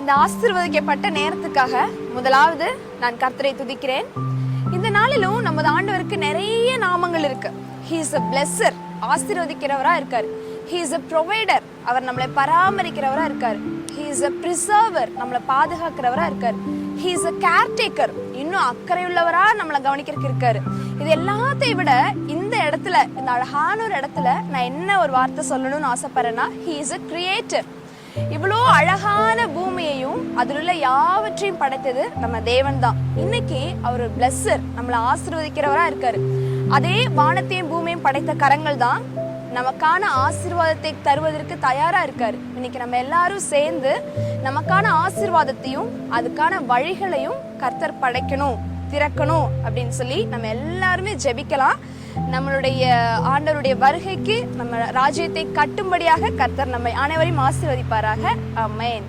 இந்த ஆசீர்வதிக்கப்பட்ட நேரத்துக்காக முதலாவது நான் கர்த்தரை துதிக்கிறேன். இந்த நாளிலும் நமது ஆண்டவருக்கு நிறைய நாமங்கள் இருக்கு. He is a blesser, ஆசீர்வதிக்கிறவரா இருக்காரு. He is a provider, அவர் நம்மளை பராமரிக்கிறவரா இருக்காரு. He is a preserver, நம்மளை பாதுகாக்கிறவரா இருக்காரு. He is a caretaker, இன்னும் அக்கறையுள்ளவரா நம்மளை கவனிக்கிறதுக்கு இருக்காரு. இது எல்லாத்தையும் விட இந்த இடத்துல, இந்த அழகான ஒரு இடத்துல நான் என்ன ஒரு வார்த்தை சொல்லணும்னு ஆசைப்படுறேன்னா, He is a creator. இவ்வளோ அழகான பூமியையும் அதில் உள்ள யாவற்றையும் படைத்தது நம்ம தேவன் தான். இன்னைக்கு அவர் ஒரு பிளஸ்ஸர், நம்மளை ஆசீர்வதிக்கிறவரா இருக்காரு. அதே வானத்தையும் பூமியையும் படைத்த கரங்கள் தான் நமக்கான ஆசீர்வாதத்தை தருவதற்கு தயாரா இருக்காரு. இன்னைக்கு நம்ம எல்லாரும் சேர்ந்து நமக்கான ஆசீர்வாதத்தையும் அதுக்கான வழிகளையும் கர்த்தர் படைக்கணும், திறக்கணும் அப்படின்னு சொல்லி நம்ம எல்லாருமே ஜெபிக்கலாம். நம்மளுடைய ஆண்டவருடைய வருகைக்கு நம்ம ராஜ்யத்தை கட்டும்படியாக கர்த்தர் நம்மை அனைவரையும் ஆசீர்வதிப்பாராக. ஆமென்.